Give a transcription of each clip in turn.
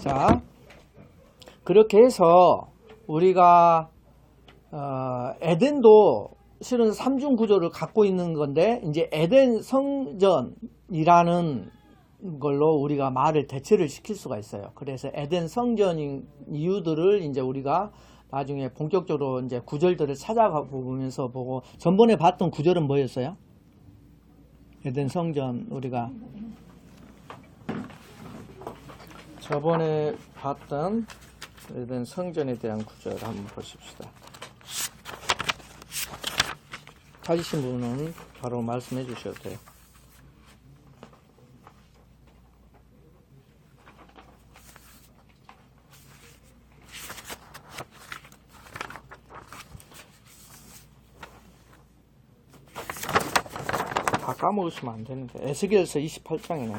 자, 그렇게 해서 우리가 에덴도 실은 삼중 구조를 갖고 있는 건데, 이제 에덴 성전이라는 걸로 우리가 말을 대체를 시킬 수가 있어요. 그래서 에덴 성전인 이유들을 이제 우리가 나중에 본격적으로 이제 구절들을 찾아가 보면서 보고, 전번에 봤던 구절은 뭐였어요? 에덴 성전 우리가 저번에 봤던 에덴 성전에 대한 구절 한번 보십시다. 찾으신 분은 바로 말씀해 주셔도 돼요. 다 까먹으시면 안 되는데. 에스겔서 28장이네.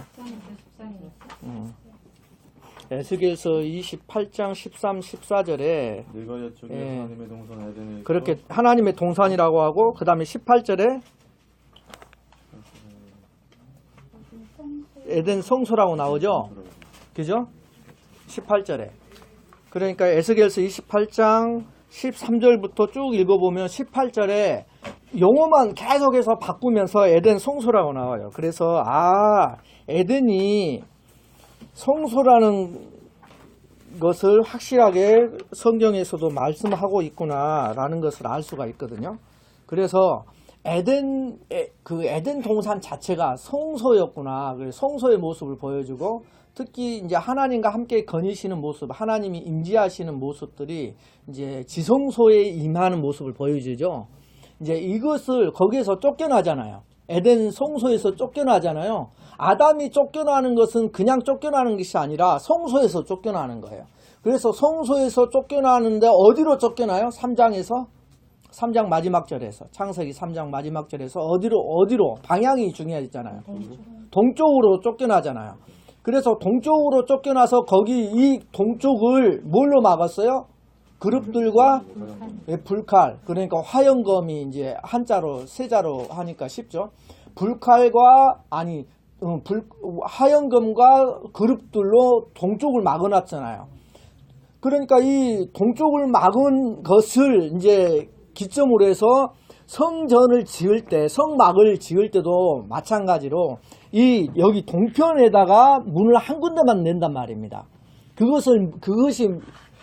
에스겔서 28장 13, 14절에 내가 여쪽에 하나님의 동산 에덴에 그렇게 하나님의 동산이라고 하고, 그 다음에 18절에 에덴 성소라고 나오죠. 그죠? 18절에. 그러니까 에스겔서 28장 13절부터 쭉 읽어보면 18절에 용어만 계속해서 바꾸면서 에덴 성소라고 나와요. 그래서 에덴이 성소라는 것을 확실하게 성경에서도 말씀하고 있구나라는 것을 알 수가 있거든요. 그래서 에덴 동산 자체가 성소였구나. 성소의 모습을 보여주고, 특히 이제 하나님과 함께 거니시는 모습, 하나님이 임재하시는 모습들이 이제 지성소에 임하는 모습을 보여주죠. 이제 이것을 거기에서 쫓겨나잖아요. 에덴 성소에서 쫓겨나잖아요. 아담이 쫓겨나는 것은 그냥 쫓겨나는 것이 아니라 성소에서 쫓겨나는 거예요. 그래서 성소에서 쫓겨나는데 어디로 쫓겨나요? 3장 마지막 절에서, 창세기 3장 마지막 절에서 어디로 방향이 중요하잖아요. 동쪽으로 쫓겨나잖아요. 그래서 동쪽으로 쫓겨나서 거기 이 동쪽을 뭘로 막았어요? 그룹들과 불칼, 그러니까 화영검이 이제 한자로 세자로 하니까 쉽죠. 불칼과 화영검과 그룹들로 동쪽을 막아놨잖아요. 그러니까 이 동쪽을 막은 것을 이제 기점으로 해서 성전을 지을 때, 성막을 지을 때도 마찬가지로 여기 동편에다가 문을 한 군데만 낸단 말입니다. 그것이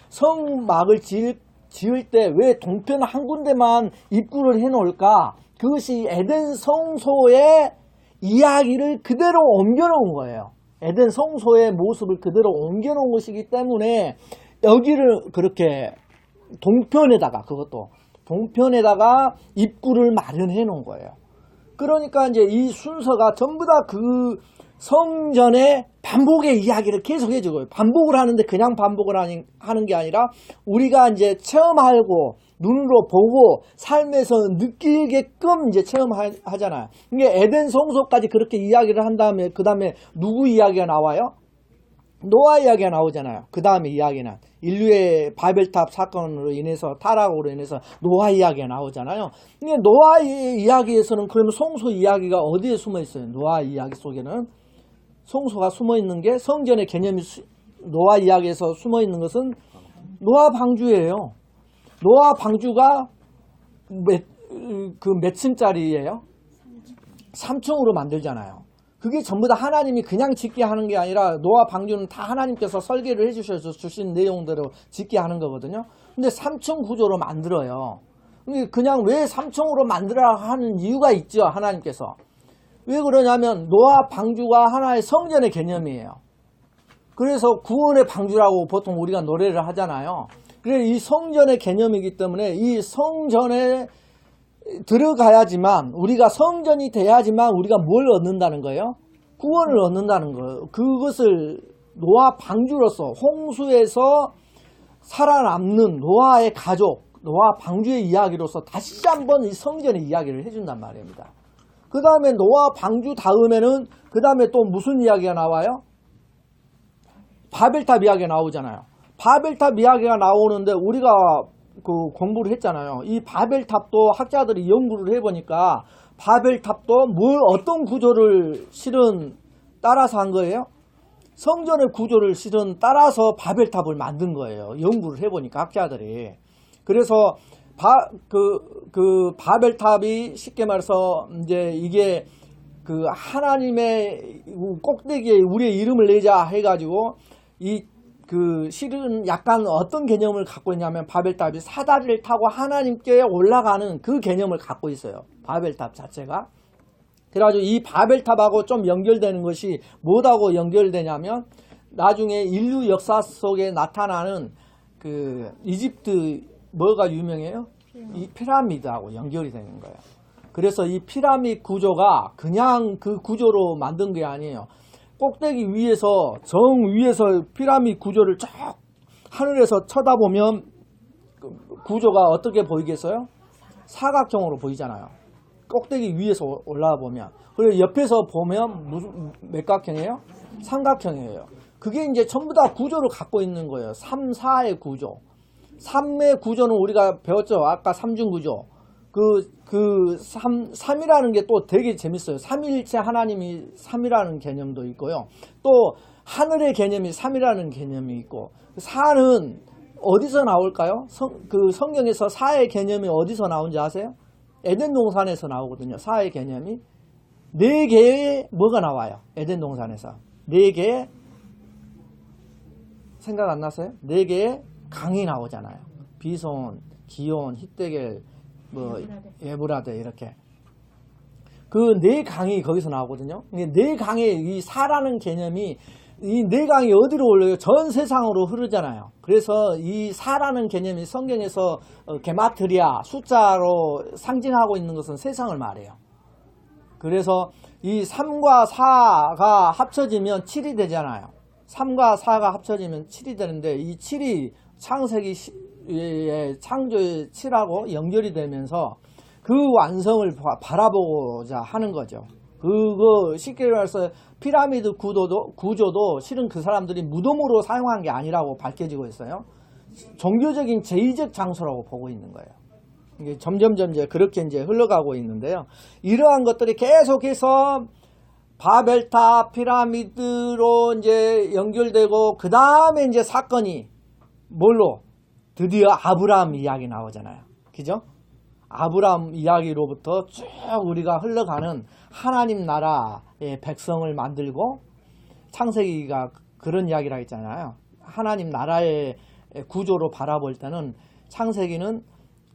성막을 지을 때 왜 동편 한 군데만 입구를 해놓을까? 그것이 에덴 성소의 이야기를 그대로 옮겨놓은 거예요. 에덴 성소의 모습을 그대로 옮겨놓은 것이기 때문에 여기를 그렇게 동편에다가 입구를 마련해 놓은 거예요. 그러니까 이제 이 순서가 전부 다 그 성전의 반복의 이야기를 계속 해주고요. 반복을 하는데 그냥 반복을 하는 게 아니라 우리가 이제 체험하고 눈으로 보고 삶에서 느끼게끔 이제 체험하잖아요. 이게 에덴 성소까지 그렇게 이야기를 한 다음에 그 다음에 누구 이야기가 나와요? 노아 이야기가 나오잖아요. 그 다음에 이야기는 인류의 바벨탑 사건으로 인해서, 타락으로 인해서 노아 이야기가 나오잖아요. 근데 노아 이야기에서는 그러면 성소 이야기가 어디에 숨어 있어요? 노아 이야기 속에는 성소가 숨어 있는 게, 성전의 개념이 노아 이야기에서 숨어 있는 것은 노아 방주예요. 노아 방주가 몇 층짜리예요? 3층으로 만들잖아요. 그게 전부 다 하나님이 그냥 짓게 하는 게 아니라 노아 방주는 다 하나님께서 설계를 해주셔서 주신 내용대로 짓게 하는 거거든요. 근데 3층 구조로 만들어요. 그냥 왜 3층으로 만들어야 하는 이유가 있죠, 하나님께서. 왜 그러냐면 노아 방주가 하나의 성전의 개념이에요. 그래서 구원의 방주라고 보통 우리가 노래를 하잖아요. 그래서 이 성전의 개념이기 때문에 이 성전에 들어가야지만, 우리가 성전이 돼야지만 우리가 뭘 얻는다는 거예요? 구원을 얻는다는 거예요. 그것을 노아 방주로서, 홍수에서 살아남는 노아의 가족, 노아 방주의 이야기로서 다시 한번 이 성전의 이야기를 해준단 말입니다. 그 다음에 노아 방주 다음에는 그 다음에 또 무슨 이야기가 나와요? 바벨탑 이야기가 나오잖아요. 바벨탑 이야기가 나오는데 우리가 공부를 했잖아요. 이 바벨탑도 학자들이 연구를 해보니까 바벨탑도 어떤 구조를 실은 따라서 한 거예요? 성전의 구조를 실은 따라서 바벨탑을 만든 거예요. 연구를 해보니까 학자들이. 그래서 그 바벨탑이 쉽게 말해서 이제 이게 그 하나님의 꼭대기에 우리의 이름을 내자 해가지고 그 실은 약간 어떤 개념을 갖고 있냐면 바벨탑이 사다리를 타고 하나님께 올라가는 그 개념을 갖고 있어요. 바벨탑 자체가. 그래가지고 이 바벨탑하고 좀 연결되는 것이 뭐하고 연결되냐면 나중에 인류 역사 속에 나타나는 그 이집트 뭐가 유명해요? 이 피라미드하고 연결이 되는 거예요. 그래서 이 피라미드 구조가 그냥 그 구조로 만든 게 아니에요. 꼭대기 위에서 정 위에서 피라미드 구조를 쭉 하늘에서 쳐다보면 그 구조가 어떻게 보이겠어요? 사각형으로 보이잖아요. 꼭대기 위에서 올라와 보면. 그리고 옆에서 보면 무슨 몇각형이에요? 삼각형이에요. 그게 이제 전부 다 구조를 갖고 있는 거예요. 3, 4의 구조. 3의 구조는 우리가 배웠죠. 아까 삼중구조. 그 3이라는 게 또 되게 재밌어요. 삼위일체 하나님이 3이라는 개념도 있고요. 또 하늘의 개념이 3이라는 개념이 있고 4는 어디서 나올까요? 그 성경에서 4의 개념이 어디서 나온지 아세요? 에덴 동산에서 나오거든요. 4의 개념이 4개의 뭐가 나와요? 에덴 동산에서 4개의 생각 안 나세요? 4개의 강이 나오잖아요. 비손, 기온, 히데겔, 뭐 에브라데 이렇게 그 4강이 거기서 나오거든요. 4강의 이 사라는 개념이 이 4강이 어디로 올려요? 전 세상으로 흐르잖아요. 그래서 이 사라는 개념이 성경에서 게마트리아 숫자로 상징하고 있는 것은 세상을 말해요. 그래서 이 3과 4가 합쳐지면 7이 되잖아요. 3과 4가 합쳐지면 7이 되는데 이 7이 창세기 창조의 7하고 연결이 되면서 그 완성을 바라보고자 하는 거죠. 그거 쉽게 말해서 피라미드 구조도 실은 그 사람들이 무덤으로 사용한 게 아니라고 밝혀지고 있어요. 종교적인 제의적 장소라고 보고 있는 거예요. 이게 점점점 이제 그렇게 이제 흘러가고 있는데요. 이러한 것들이 계속해서 바벨탑, 피라미드로 이제 연결되고 그 다음에 이제 사건이 뭘로? 드디어 아브라함 이야기 나오잖아요. 그죠? 아브라함 이야기로부터 쭉 우리가 흘러가는 하나님 나라의 백성을 만들고 창세기가 그런 이야기를 했잖아요. 하나님 나라의 구조로 바라볼 때는 창세기는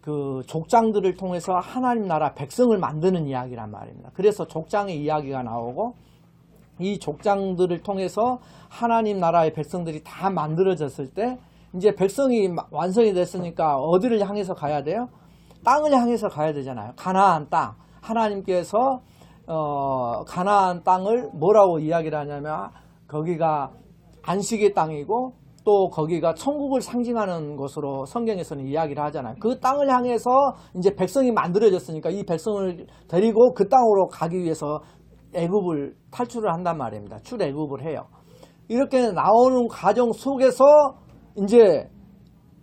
그 족장들을 통해서 하나님 나라 백성을 만드는 이야기란 말입니다. 그래서 족장의 이야기가 나오고 이 족장들을 통해서 하나님 나라의 백성들이 다 만들어졌을 때 이제 백성이 완성이 됐으니까 어디를 향해서 가야 돼요? 땅을 향해서 가야 되잖아요. 가나안 땅. 하나님께서 가나안 땅을 뭐라고 이야기를 하냐면 거기가 안식의 땅이고 또 거기가 천국을 상징하는 것으로 성경에서는 이야기를 하잖아요. 그 땅을 향해서 이제 백성이 만들어졌으니까 이 백성을 데리고 그 땅으로 가기 위해서 애굽을 탈출을 한단 말입니다. 출애굽을 해요. 이렇게 나오는 과정 속에서 이제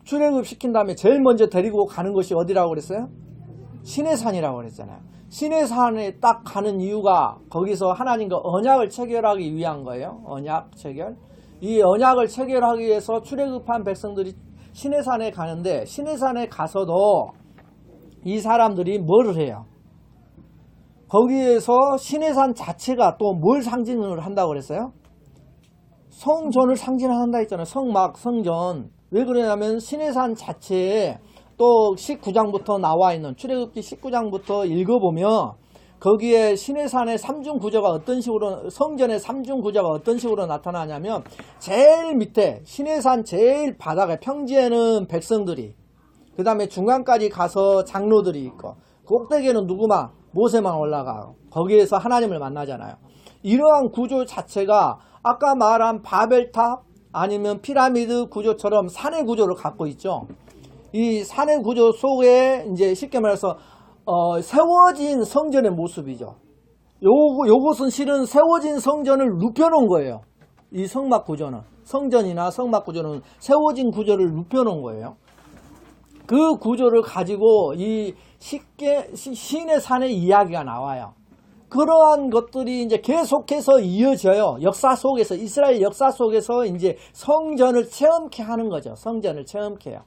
출애굽 시킨 다음에 제일 먼저 데리고 가는 것이 어디라고 그랬어요? 시내산이라고 그랬잖아요. 시내산에 딱 가는 이유가 거기서 하나님과 언약을 체결하기 위한 거예요. 언약 체결. 이 언약을 체결하기 위해서 출애굽한 백성들이 시내산에 가는데 시내산에 가서도 이 사람들이 뭐를 해요? 거기에서 시내산 자체가 또 뭘 상징을 한다고 그랬어요? 성전을 상징한다 했잖아요. 성막, 성전. 왜 그러냐면 시내산 자체에 또 19장부터 나와 있는 출애굽기 19장부터 읽어보면 거기에 시내산의 삼중 구조가 어떤 식으로 성전의 삼중 구조가 어떤 식으로 나타나냐면 제일 밑에 시내산 제일 바닥에 평지에는 백성들이 그 다음에 중간까지 가서 장로들이 있고 꼭대기에는 누구만 모세만 올라가고 거기에서 하나님을 만나잖아요. 이러한 구조 자체가 아까 말한 바벨탑 아니면 피라미드 구조처럼 산의 구조를 갖고 있죠. 이 산의 구조 속에 이제 쉽게 말해서 세워진 성전의 모습이죠. 요것은 실은 세워진 성전을 눕혀놓은 거예요. 이 성막 구조는 성전이나 성막 구조는 세워진 구조를 눕혀놓은 거예요. 그 구조를 가지고 이 쉽게 시내 산의 이야기가 나와요. 그러한 것들이 이제 계속해서 이어져요. 역사 속에서, 이스라엘 역사 속에서 이제 성전을 체험케 하는 거죠. 성전을 체험케요.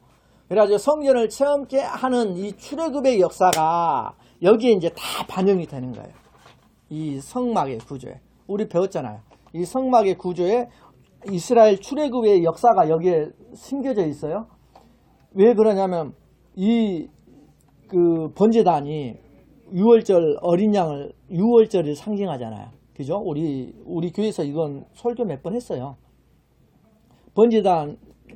그래가지고 성전을 체험케 하는 이 출애굽의 역사가 여기에 이제 다 반영이 되는 거예요. 이 성막의 구조에. 우리 배웠잖아요. 이 성막의 구조에 이스라엘 출애굽의 역사가 여기에 심겨져 있어요. 왜 그러냐면 이 그 번제단이 유월절 어린 양을 유월절을 상징하잖아요. 그죠? 우리 교회에서 이건 설교 몇 번 했어요.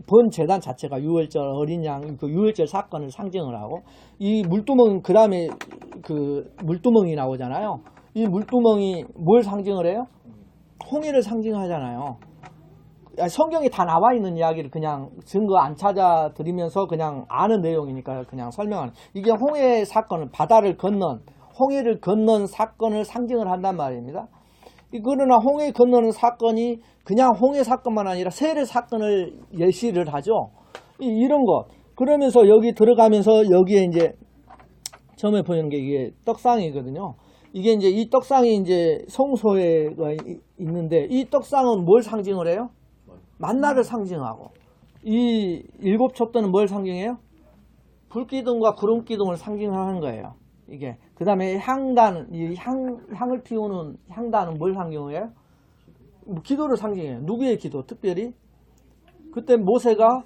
번제단 자체가 유월절 어린 양 그 유월절 사건을 상징을 하고 이 물두멍 그다음에 그 물두멍이 나오잖아요. 이 물두멍이 뭘 상징을 해요? 홍해를 상징하잖아요. 성경에 다 나와 있는 이야기를 그냥 증거 안 찾아 드리면서 그냥 아는 내용이니까 그냥 설명하는. 이게 홍해 사건은 바다를 건넌 홍해를 건넌 사건을 상징을 한단 말입니다. 그러나 홍해 건너는 사건이 그냥 홍해 사건만 아니라 세례 사건을 예시를 하죠. 이런 것. 그러면서 여기 들어가면서 여기에 이제 처음에 보이는 게 이게 떡상이거든요. 이게 이제 이 떡상이 이제 성소에가 있는데 이 떡상은 뭘 상징을 해요? 만나를 상징하고 이 일곱 촛대는 뭘 상징해요? 불기둥과 구름기둥을 상징하는 거예요. 이게 그 다음에 향단, 이 향을 피우는 향단은 뭘 상징해요? 기도를 상징해요. 누구의 기도? 특별히 그때 모세가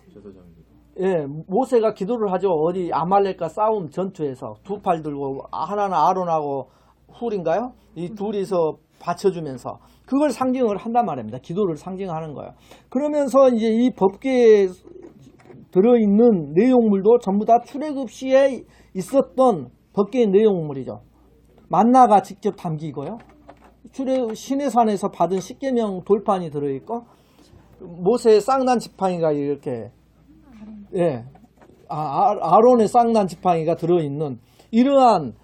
모세가 기도를 하죠. 어디 아말렉과 싸움 전투에서 두 팔 들고 하나는 아론하고 훌인가요? 이 둘이서 받쳐주면서 그걸 상징을 한단 말입니다. 기도를 상징하는 거예요. 그러면서 이제 이 법궤에 들어있는 내용물도 전부 다 출애굽 시에 있었던 법궤의 내용물이죠. 만나가 직접 담기고요. 출애굽 시내산에서 받은 십계명 돌판이 들어있고 모세의 쌍난 지팡이가 이렇게 아론의 쌍난 지팡이가 들어있는 이러한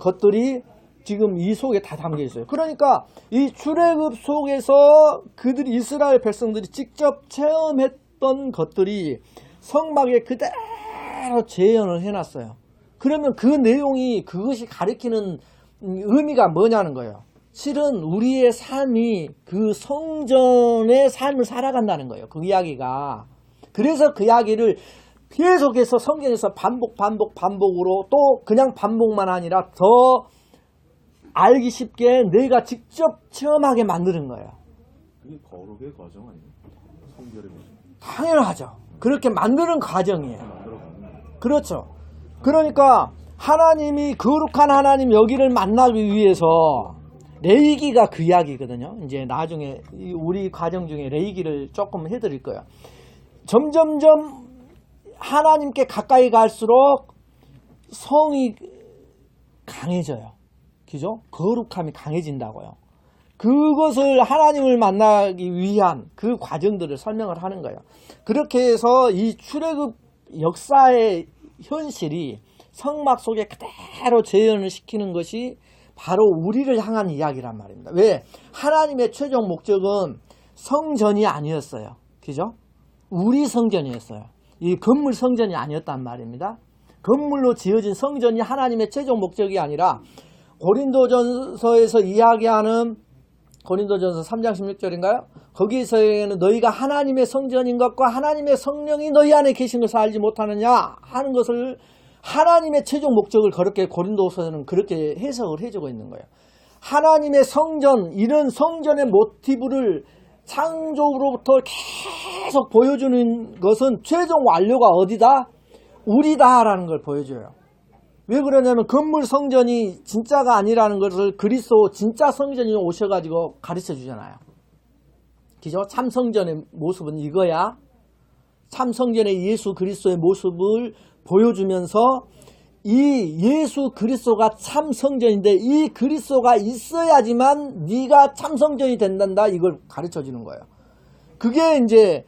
것들이 지금 이 속에 다 담겨 있어요. 그러니까 이 출애굽 속에서 그들이 이스라엘 백성들이 직접 체험했던 것들이 성막에 그대로 재현을 해놨어요. 그러면 그 내용이 그것이 가리키는 의미가 뭐냐는 거예요. 실은 우리의 삶이 그 성전의 삶을 살아간다는 거예요. 그 이야기가. 그래서 그 이야기를 계속해서 성경에서 반복으로 또 그냥 반복만 아니라 더 알기 쉽게 내가 직접 체험하게 만드는 거예요. 그게 거룩의 과정 아니에요? 성결의 과정. 당연하죠. 그렇게 만드는 과정이에요. 그렇죠. 그러니까 하나님이 거룩한 하나님 여기를 만나기 위해서 레위기가 그 이야기거든요. 이제 나중에 우리 과정 중에 레위기를 조금 해드릴 거예요. 점점점 하나님께 가까이 갈수록 성이 강해져요. 그죠? 거룩함이 강해진다고요. 그것을 하나님을 만나기 위한 그 과정들을 설명을 하는 거예요. 그렇게 해서 이 출애굽 역사의 현실이 성막 속에 그대로 재현을 시키는 것이 바로 우리를 향한 이야기란 말입니다. 왜? 하나님의 최종 목적은 성전이 아니었어요. 그죠? 우리 성전이었어요. 이 건물 성전이 아니었단 말입니다. 건물로 지어진 성전이 하나님의 최종 목적이 아니라 고린도전서에서 이야기하는 고린도전서 3장 16절인가요? 거기서는 너희가 하나님의 성전인 것과 하나님의 성령이 너희 안에 계신 것을 알지 못하느냐 하는 것을 하나님의 최종 목적을 그렇게 고린도서는 그렇게 해석을 해주고 있는 거예요. 하나님의 성전, 이런 성전의 모티브를 창조로부터 계속 보여주는 것은 최종 완료가 어디다? 우리다라는 걸 보여줘요. 왜 그러냐면 건물 성전이 진짜가 아니라는 것을 그리스도 진짜 성전이 오셔가지고 가르쳐 주잖아요. 그죠? 참 성전의 모습은 이거야. 참 성전의 예수 그리스도의 모습을 보여주면서 이 예수 그리스도가 참 성전인데 이 그리스도가 있어야지만 네가 참 성전이 된단다. 이걸 가르쳐 주는 거예요. 그게 이제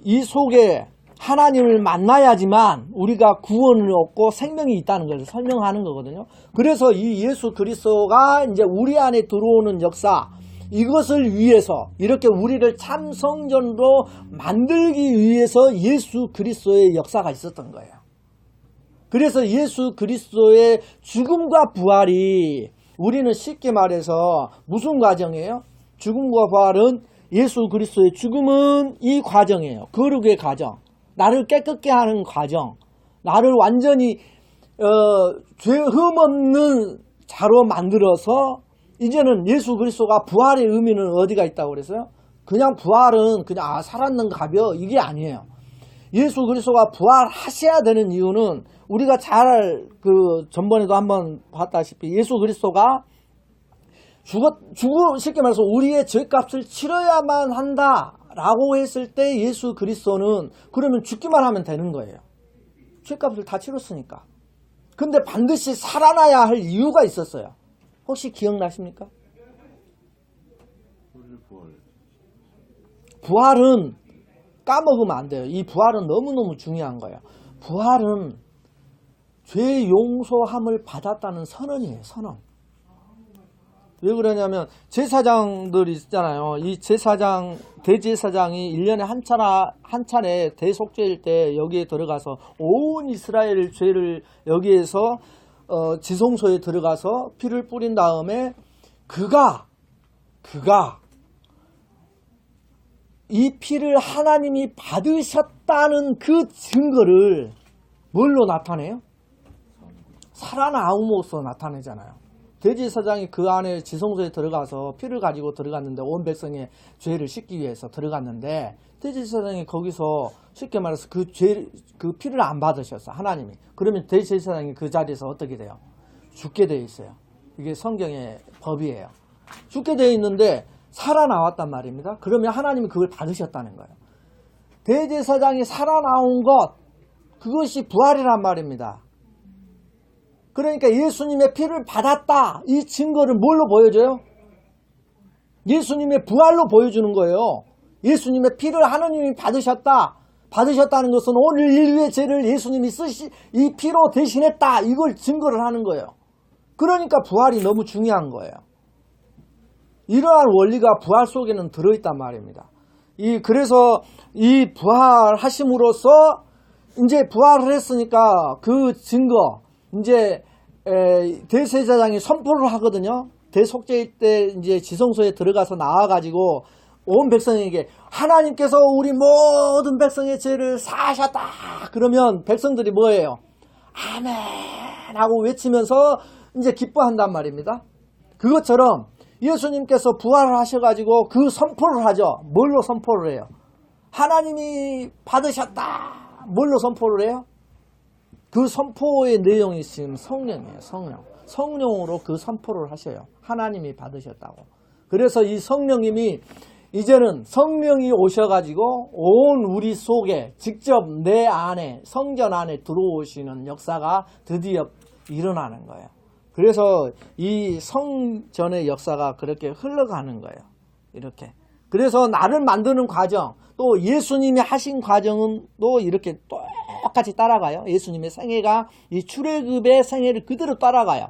이 속에 하나님을 만나야지만 우리가 구원을 얻고 생명이 있다는 것을 설명하는 거거든요. 그래서 이 예수 그리스도가 이제 우리 안에 들어오는 역사, 이것을 위해서 이렇게 우리를 참 성전으로 만들기 위해서 예수 그리스도의 역사가 있었던 거예요. 그래서 예수 그리스도의 죽음과 부활이 우리는 쉽게 말해서 무슨 과정이에요? 죽음과 부활은 예수 그리스도의 죽음은 이 과정이에요. 거룩의 과정. 나를 깨끗게 하는 과정. 나를 완전히 죄 흠없는 자로 만들어서 이제는 예수 그리스도가 부활의 의미는 어디가 있다고 그랬어요? 그냥 부활은 그냥 살았는가벼 이게 아니에요. 예수 그리스도가 부활하셔야 되는 이유는 우리가 잘 전번에도 한번 봤다시피 예수 그리스도가 쉽게 말해서 우리의 죄값을 치러야만 한다라고 했을 때 예수 그리스도는 그러면 죽기만 하면 되는 거예요. 죄값을 다 치렀으니까. 근데 반드시 살아나야 할 이유가 있었어요. 혹시 기억나십니까? 부활은 까먹으면 안 돼요. 이 부활은 너무너무 중요한 거예요. 부활은 죄 용서함을 받았다는 선언이에요. 선언. 왜 그러냐면 제사장들이 있잖아요. 이 제사장, 대제사장이 1년에 한 차례 대속죄일 때 여기에 들어가서 온 이스라엘 죄를 여기에서 지성소에 들어가서 피를 뿌린 다음에 그가 이 피를 하나님이 받으셨다는 그 증거를 뭘로 나타내요? 살아나옴으로써 나타내잖아요. 대제사장이 그 안에 지성소에 들어가서 피를 가지고 들어갔는데 온 백성의 죄를 씻기 위해서 들어갔는데 대제사장이 거기서 쉽게 말해서 그 피를 안 받으셨어. 하나님이. 그러면 대제사장이 그 자리에서 어떻게 돼요? 죽게 되어 있어요. 이게 성경의 법이에요. 죽게 되어 있는데 살아나왔단 말입니다. 그러면 하나님이 그걸 받으셨다는 거예요. 대제사장이 살아나온 것, 그것이 부활이란 말입니다. 그러니까 예수님의 피를 받았다. 이 증거를 뭘로 보여줘요? 예수님의 부활로 보여주는 거예요. 예수님의 피를 하나님이 받으셨다. 받으셨다는 것은 오늘 인류의 죄를 예수님이 이 피로 대신했다. 이걸 증거를 하는 거예요. 그러니까 부활이 너무 중요한 거예요. 이러한 원리가 부활 속에는 들어있단 말입니다. 그래서 이 부활하심으로써 이제 부활을 했으니까 그 증거, 이제 대제사장이 선포를 하거든요. 대속죄일 때 이제 지성소에 들어가서 나와가지고 온 백성에게 하나님께서 우리 모든 백성의 죄를 사하셨다. 그러면 백성들이 뭐예요? 아멘 하고 외치면서 이제 기뻐한단 말입니다. 그것처럼 예수님께서 부활을 하셔가지고 그 선포를 하죠. 뭘로 선포를 해요? 하나님이 받으셨다. 뭘로 선포를 해요? 그 선포의 내용이 지금 성령이에요. 성령으로 그 선포를 하셔요. 하나님이 받으셨다고. 그래서 이 성령님이 이제는 성령이 오셔가지고 온 우리 속에 직접 내 안에 성전 안에 들어오시는 역사가 드디어 일어나는 거예요. 그래서 이 성전의 역사가 그렇게 흘러가는 거예요. 이렇게. 그래서 나를 만드는 과정, 또 예수님이 하신 과정은 또 이렇게 똑같이 따라가요. 예수님의 생애가 이 출애굽의 생애를 그대로 따라가요.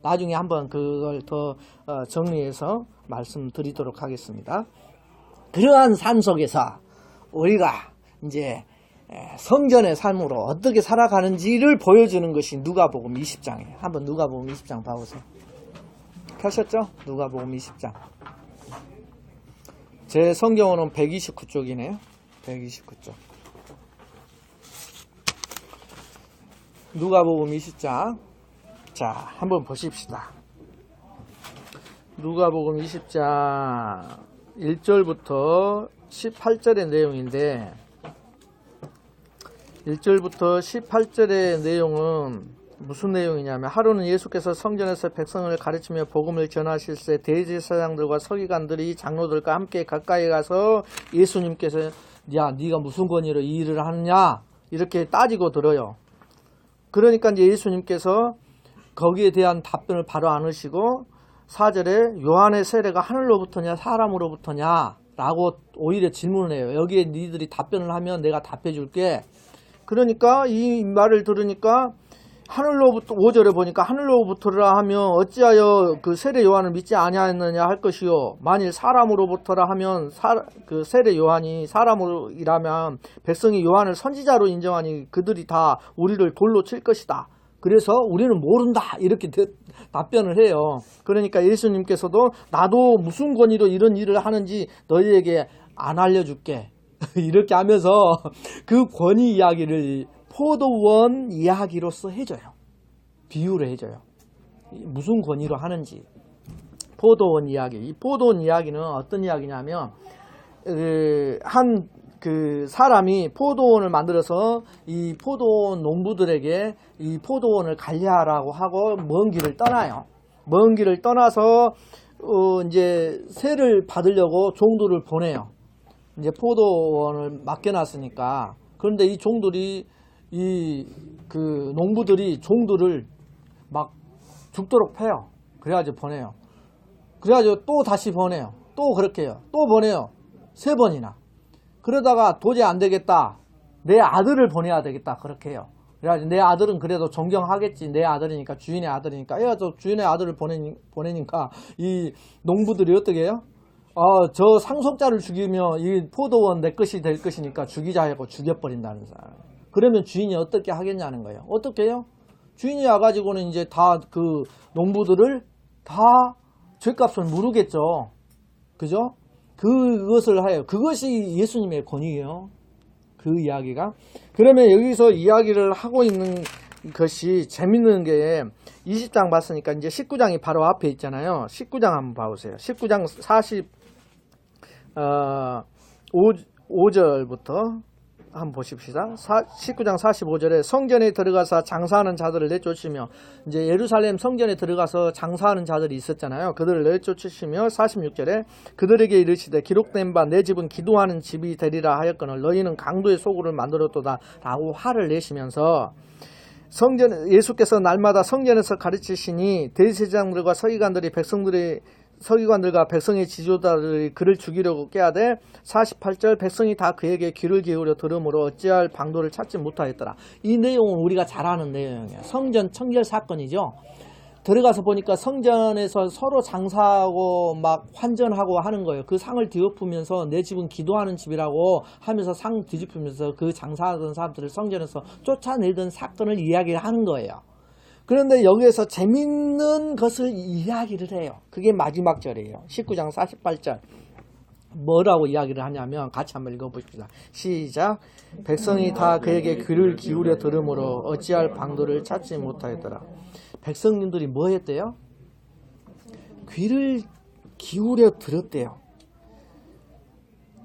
나중에 한번 그걸 더 정리해서 말씀드리도록 하겠습니다. 그러한 삶 속에서 우리가 이제 성전의 삶으로 어떻게 살아가는지를 보여주는 것이 누가복음 20장이에요. 한번 누가복음 20장 봐보세요. 펴셨죠? 누가복음 20장. 제 성경으로는 129쪽이네요. 129쪽. 누가복음 20장. 자, 한번 보십시다. 누가복음 20장 1절부터 18절의 내용인데 1절부터 18절의 내용은 무슨 내용이냐면 하루는 예수께서 성전에서 백성을 가르치며 복음을 전하실새 대제사장들과 서기관들이 장로들과 함께 가까이 가서 예수님께서 야 네가 무슨 권위로 이 일을 하느냐 이렇게 따지고 들어요. 그러니까 이제 예수님께서 거기에 대한 답변을 바로 안 하시고 4절에 요한의 세례가 하늘로부터냐 사람으로부터냐 라고 오히려 질문을 해요. 여기에 니들이 답변을 하면 내가 답해 줄게. 그러니까 이 말을 들으니까 하늘로부터 5절에 보니까 하늘로부터라 하면 어찌하여 그 세례 요한을 믿지 아니하였느냐 할 것이요 만일 사람으로부터라 하면 그 세례 요한이 사람으로라면 백성이 요한을 선지자로 인정하니 그들이 다 우리를 돌로 칠 것이다. 그래서 우리는 모른다 이렇게 답변을 해요. 그러니까 예수님께서도 나도 무슨 권위로 이런 일을 하는지 너희에게 안 알려줄게 이렇게 하면서 그 권위 이야기를 포도원 이야기로서 해줘요. 비유를 해줘요. 무슨 권위로 하는지. 포도원 이야기. 이 포도원 이야기는 어떤 이야기냐면 한 그 사람이 포도원을 만들어서 이 포도원 농부들에게 이 포도원을 관리하라고 하고 먼 길을 떠나요. 먼 길을 떠나서 이제 세를 받으려고 종들을 보내요. 이제 포도원을 맡겨놨으니까. 그런데 이 종들이 그 농부들이 종들을 막 죽도록 패요. 그래가지고 보내요. 그래가지고 또 다시 보내요. 또 그렇게 해요. 또 보내요. 3번이나. 그러다가 도저히 안 되겠다. 내 아들을 보내야 되겠다. 그렇게 해요. 그래가지고 내 아들은 그래도 존경하겠지. 내 아들이니까, 주인의 아들이니까. 저 주인의 아들을 보내니까 이 농부들이 어떻게 해요? 저 상속자를 죽이면 이 포도원 내 것이 될 것이니까 죽이자 하고 죽여버린다는 사람. 그러면 주인이 어떻게 하겠냐는 거예요. 어떻게 해요? 주인이 와가지고는 이제 다 그 농부들을 다 죗값을 물으겠죠. 그죠? 그것을 해요. 그것이 예수님의 권위예요. 그 이야기가. 그러면 여기서 이야기를 하고 있는 것이 재밌는 게 20장 봤으니까 이제 19장이 바로 앞에 있잖아요. 19장 한번 봐보세요. 19장 45절부터 한번 보십시다. 19장 45절에 성전에 들어가서 장사하는 자들을 내쫓으며, 이제 예루살렘 성전에 들어가서 장사하는 자들이 있었잖아요. 그들을 내쫓으시며 46절에 그들에게 이르시되 기록된 바 내 집은 기도하는 집이 되리라 하였거늘 너희는 강도의 소굴을 만들었도다 라고 화를 내시면서, 예수께서 날마다 성전에서 가르치시니 대제사장들과 서기관들과 백성의 지도자들이 그를 죽이려고 깨하되 48절 백성이 다 그에게 귀를 기울여 들으므로 어찌할 방도를 찾지 못하였더라. 이 내용은 우리가 잘 아는 내용이에요. 성전 청결 사건이죠. 들어가서 보니까 성전에서 서로 장사하고 막 환전하고 하는 거예요. 그 상을 뒤엎으면서 내 집은 기도하는 집이라고 하면서 상 뒤집으면서 그 장사하던 사람들을 성전에서 쫓아내던 사건을 이야기를 하는 거예요. 그런데 여기에서 재밌는 것을 이야기를 해요. 그게 마지막 절이에요. 19장 48절. 뭐라고 이야기를 하냐면 같이 한번 읽어보십시다. 시작. 백성이 다 그에게 귀를 기울여 들으므로 어찌할 방도를 찾지 못하였더라. 백성님들이 뭐 했대요? 귀를 기울여 들었대요.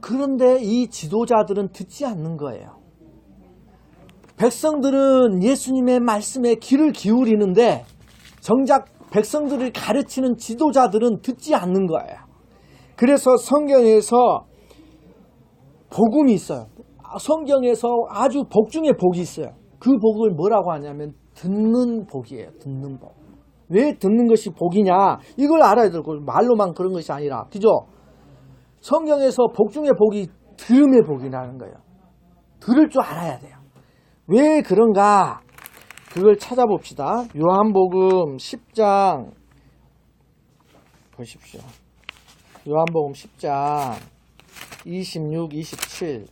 그런데 이 지도자들은 듣지 않는 거예요. 백성들은 예수님의 말씀에 귀를 기울이는데 정작 백성들을 가르치는 지도자들은 듣지 않는 거예요. 그래서 성경에서 복음이 있어요. 성경에서 아주 복 중에 복이 있어요. 그 복을 뭐라고 하냐면 듣는 복이에요. 듣는 복. 왜 듣는 것이 복이냐? 이걸 알아야 되고 말로만 그런 것이 아니라, 그죠? 성경에서 복 중에 복이 들음의 복이라는 거예요. 들을 줄 알아야 돼요. 왜 그런가? 그걸 찾아봅시다. 요한복음 10장 보십시오. 요한복음 10장 26, 27.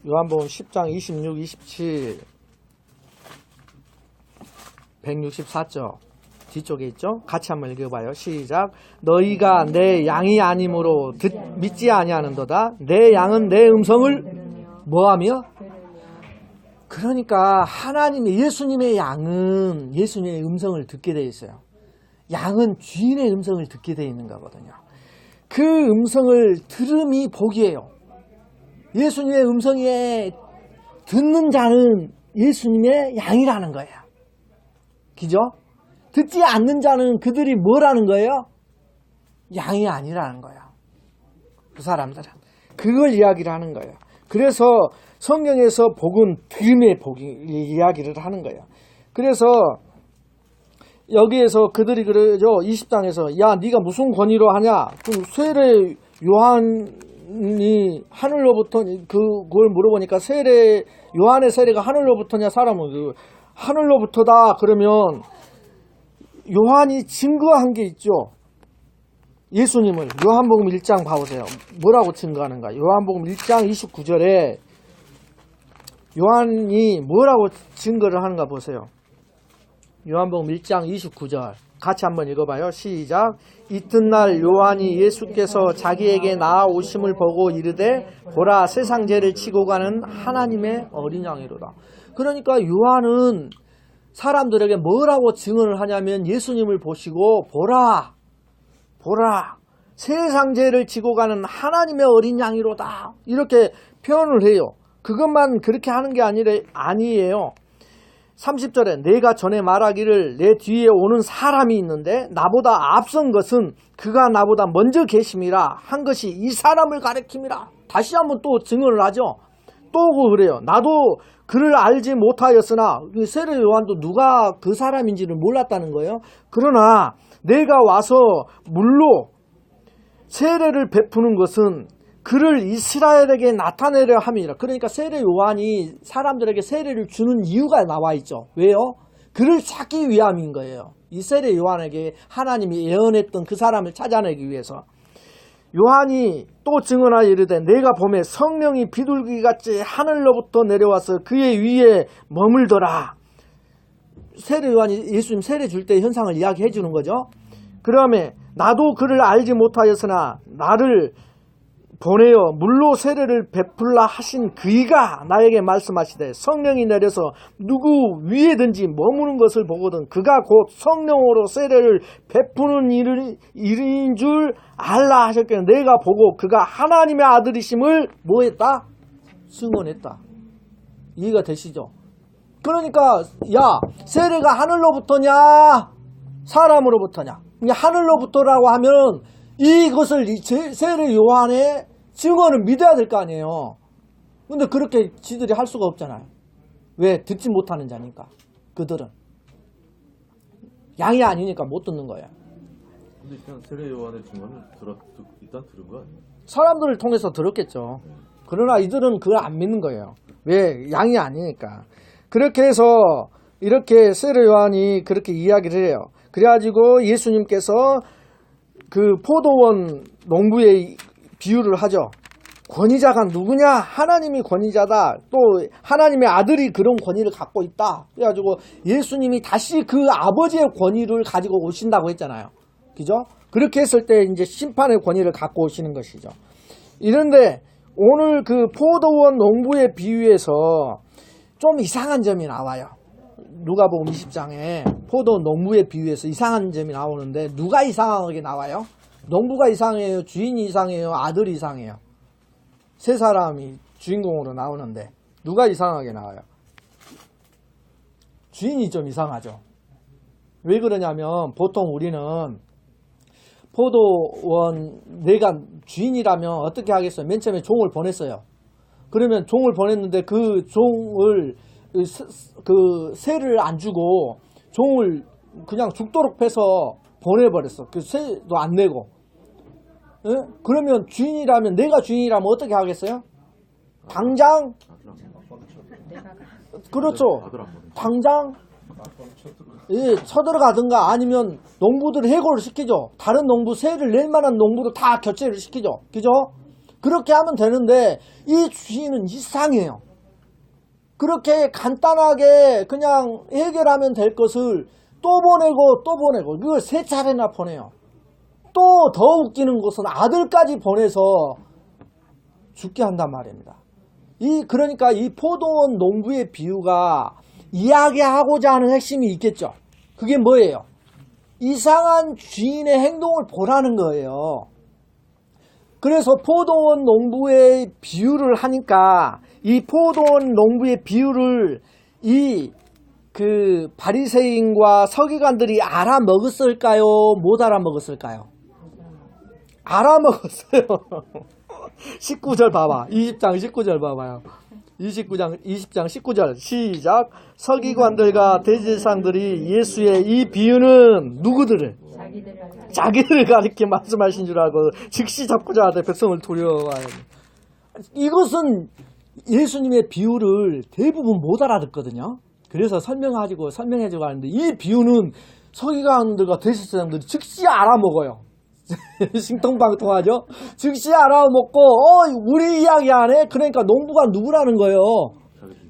요한복음 10장 26, 27. 164쪽 뒤쪽에 있죠? 같이 한번 읽어봐요. 시작. 너희가 내 양이 아니므로 믿지 아니하는도다. 내 양은 내 음성을 뭐하며? 그러니까 예수님의 양은 예수님의 음성을 듣게 되어 있어요. 양은 주인의 음성을 듣게 되어 있는 거거든요. 그 음성을 들음이 복이에요. 예수님의 음성에 듣는 자는 예수님의 양이라는 거예요. 그죠? 듣지 않는 자는 그들이 뭐라는 거예요? 양이 아니라는 거예요. 그 사람들은. 그걸 이야기를 하는 거예요. 그래서 성경에서 복은 들음의 복이 이야기를 하는 거예요. 그래서 여기에서 그들이 그러죠. 20장에서 야 네가 무슨 권위로 하냐? 그 세례 요한이 하늘로부터 그걸 물어보니까 요한의 세례가 하늘로부터냐 사람은 하늘로부터다. 그러면 요한이 증거한 게 있죠. 예수님을. 요한복음 1장 봐보세요. 뭐라고 증거하는가? 요한복음 1장 29절에 요한이 뭐라고 증거를 하는가 보세요. 요한복음 1장 29절 같이 한번 읽어봐요. 시작. 이튿날 요한이 예수께서 자기에게 나아오심을 보고 이르되 보라 세상 죄를 지고 가는 하나님의 어린 양이로다. 그러니까 요한은 사람들에게 뭐라고 증언을 하냐면 예수님을 보시고 보라 세상 죄를 지고 가는 하나님의 어린 양이로다 이렇게 표현을 해요. 그것만 그렇게 하는 게 아니에요. 30절에 내가 전에 말하기를 내 뒤에 오는 사람이 있는데 나보다 앞선 것은 그가 나보다 먼저 계심이라 한 것이 이 사람을 가리킴이라. 다시 한번 또 증언을 하죠. 또 그래요. 나도 그를 알지 못하였으나 세례 요한도 누가 그 사람인지를 몰랐다는 거예요. 그러나 내가 와서 물로 세례를 베푸는 것은 그를 이스라엘에게 나타내려 함이라. 그러니까 세례 요한이 사람들에게 세례를 주는 이유가 나와 있죠. 왜요? 그를 찾기 위함인 거예요. 이 세례 요한에게 하나님이 예언했던 그 사람을 찾아내기 위해서. 요한이 또 증언하여 이르되 내가 보매 성령이 비둘기같이 하늘로부터 내려와서 그의 위에 머물더라. 세례 요한이 예수님 세례 줄 때 현상을 이야기해 주는 거죠. 그다음에 나도 그를 알지 못하였으나 나를 보내어 물로 세례를 베풀라 하신 그이가 나에게 말씀하시되 성령이 내려서 누구 위에든지 머무는 것을 보거든 그가 곧 성령으로 세례를 베푸는 일인 줄 알라 하셨기에 내가 보고 그가 하나님의 아들이심을 뭐했다? 증언했다. 이해가 되시죠? 그러니까 야 세례가 하늘로부터냐 사람으로부터냐? 하늘로부터라고 하면 이것을 세례 요한의 증언을 믿어야 될 거 아니에요. 근데 그렇게 지들이 할 수가 없잖아요. 왜? 듣지 못하는 자니까. 그들은 양이 아니니까 못 듣는 거예요. 근데 그냥 세례 요한의 증언을 일단 들은 거 아니에요? 사람들을 통해서 들었겠죠. 그러나 이들은 그걸 안 믿는 거예요. 왜? 양이 아니니까. 그렇게 해서 이렇게 세례 요한이 그렇게 이야기를 해요. 그래가지고 예수님께서 그 포도원 농부의 비유를 하죠. 권위자가 누구냐? 하나님이 권위자다. 또 하나님의 아들이 그런 권위를 갖고 있다. 그래가지고 예수님이 다시 그 아버지의 권위를 가지고 오신다고 했잖아요. 그죠? 그렇게 했을 때 이제 심판의 권위를 갖고 오시는 것이죠. 이런데 오늘 그 포도원 농부의 비유에서 좀 이상한 점이 나와요. 누가복음 20장에 포도원 농부의 비유에서 이상한 점이 나오는데 누가 이상하게 나와요? 농부가 이상해요? 주인이 이상해요? 아들이 이상해요? 세 사람이 주인공으로 나오는데 누가 이상하게 나와요? 주인이 좀 이상하죠. 왜 그러냐면 보통 우리는 포도원 내가 주인이라면 어떻게 하겠어요? 맨 처음에 종을 보냈어요. 그러면 종을 보냈는데 그 종을 그 세를 안 주고 종을 그냥 죽도록 패서 보내버렸어. 그 세도 안 내고. 예? 그러면 주인이라면 내가 주인이라면 어떻게 하겠어요? 당장 그렇죠. 당장 예, 쳐들어가든가 아니면 농부들을 해고를 시키죠. 다른 농부 세를 낼 만한 농부로 다 교체를 시키죠. 그죠? 그렇게 하면 되는데 이 주인은 이상해요. 그렇게 간단하게 그냥 해결하면 될 것을 또 보내고 그걸 세 차례나 보내요. 또 더 웃기는 것은 아들까지 보내서 죽게 한단 말입니다. 그러니까 이 포도원 농부의 비유가 이야기하고자 하는 핵심이 있겠죠. 그게 뭐예요? 이상한 주인의 행동을 보라는 거예요. 그래서 포도원 농부의 비유를 하니까 이 포도원 농부의 비유를 그 바리새인과 서기관들이 알아먹었을까요? 못 알아먹었을까요? 알아먹었어요. 19절 봐봐. 20장 19절 봐봐요. 20장 19절 시작. 서기관들과 대제사장들이 예수의 이 비유는 누구들을? 자기들을 가리켜 말씀하신 줄 알고 즉시 잡고자 하되 백성을 두려워하여. 이것은 예수님의 비유를 대부분 못 알아듣거든요. 그래서 설명해주고 하는데 이 비유는 서기관들과 대제사장들이 즉시 알아먹어요. 신통방통하죠. 즉시 알아먹고 우리 이야기 안 해? 그러니까 농부가 누구라는 거예요?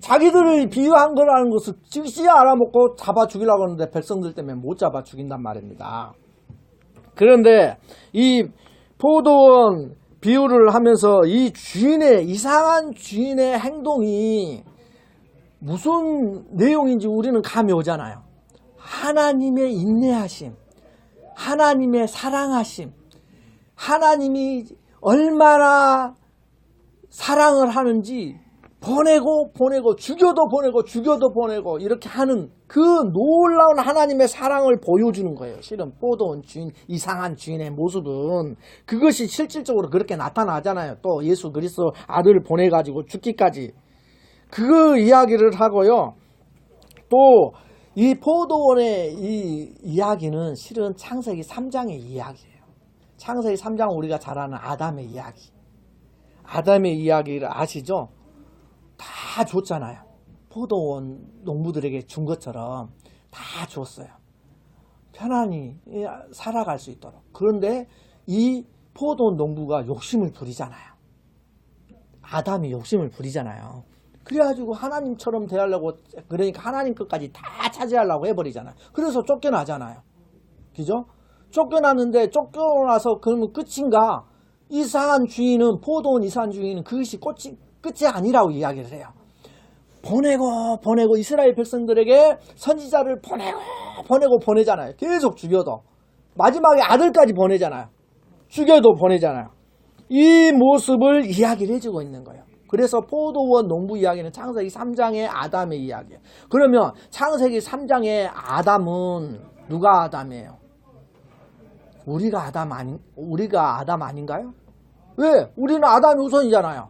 자기들을 비유한 거라는 것을 즉시 알아먹고 잡아 죽이려고 하는데 백성들 때문에 못 잡아 죽인단 말입니다. 그런데 이 포도원 비유를 하면서 이 주인의, 이상한 주인의 행동이 무슨 내용인지 우리는 감이 오잖아요. 하나님의 인내하심, 하나님의 사랑하심, 하나님이 얼마나 사랑을 하는지 보내고 죽여도 보내고 이렇게 하는 그 놀라운 하나님의 사랑을 보여주는 거예요. 실은 포도원 주인, 이상한 주인의 모습은 그것이 실질적으로 그렇게 나타나잖아요. 또 예수 그리스도 아들을 보내가지고 죽기까지 그 이야기를 하고요. 또 이 포도원의 이 이야기는 실은 창세기 3장의 이야기예요. 창세기 3장 우리가 잘 아는 아담의 이야기. 아담의 이야기를 아시죠? 다 줬잖아요. 포도원 농부들에게 준 것처럼 다 줬어요. 편안히 살아갈 수 있도록. 그런데 이 포도원 농부가 욕심을 부리잖아요. 아담이 욕심을 부리잖아요. 그래가지고 하나님처럼 대하려고, 그러니까 하나님 것까지 다 차지하려고 해버리잖아요. 그래서 쫓겨나잖아요. 그죠? 쫓겨났는데 쫓겨나서 그러면 끝인가? 이상한 주인은, 포도원 이상한 주인은 그것이 끝이 아니라고 이야기를 해요. 보내고 이스라엘 백성들에게 선지자를 보내잖아요. 계속 죽여도. 마지막에 아들까지 보내잖아요. 죽여도 보내잖아요. 이 모습을 이야기를 해주고 있는 거예요. 그래서 포도원 농부 이야기는 창세기 3장의 아담의 이야기예요. 그러면 창세기 3장의 아담은 누가 아담이에요? 우리가 아담 아닌가요? 왜? 우리는 아담이 우선이잖아요.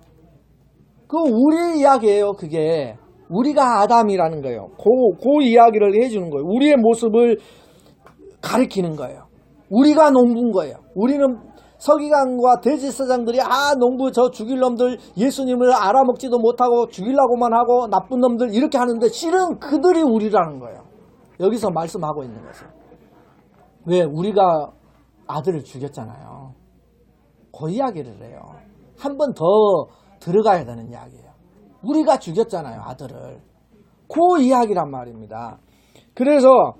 그 우리의 이야기예요. 그게 우리가 아담이라는 거예요. 그 이야기를 해주는 거예요. 우리의 모습을 가리키는 거예요. 우리가 농부인 거예요. 우리는 서기관과 대제사장들이 농부 저 죽일 놈들, 예수님을 알아먹지도 못하고 죽이려고만 하고 나쁜 놈들 이렇게 하는데 실은 그들이 우리라는 거예요. 여기서 말씀하고 있는 것은. 왜? 우리가 아들을 죽였잖아요. 그 이야기를 해요. 한 번 더 들어가야 되는 이야기예요. 우리가 죽였잖아요, 아들을. 그 이야기란 말입니다. 그래서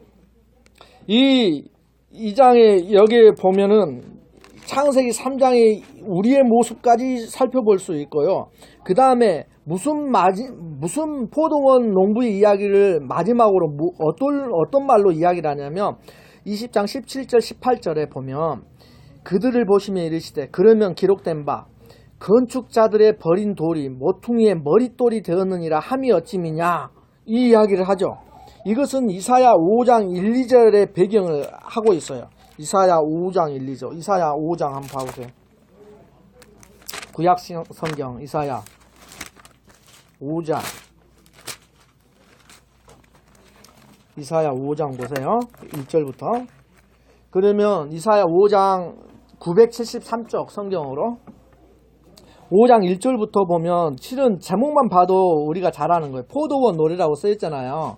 이 장에 여기에 보면은 창세기 3장의 우리의 모습까지 살펴볼 수 있고요. 그 다음에 무슨 포도원 농부의 이야기를 마지막으로 어떤 말로 이야기를 하냐면 20장 17절 18절에 보면 그들을 보시며 이르시되 그러면 기록된 바 건축자들의 버린 돌이 모퉁이의 머릿돌이 되었느니라 함이 어찌미냐, 이 이야기를 하죠. 이것은 이사야 5장 1, 2절의 배경을 하고 있어요. 이사야 5장 1, 2절. 이사야 5장 한번 봐보세요. 구약 성경 이사야 5장. 이사야 5장 보세요. 1절부터. 그러면 이사야 5장 973쪽 성경으로 5장 1절부터 보면 실은 제목만 봐도 우리가 잘 아는 거예요. 포도원 노래라고 써있잖아요.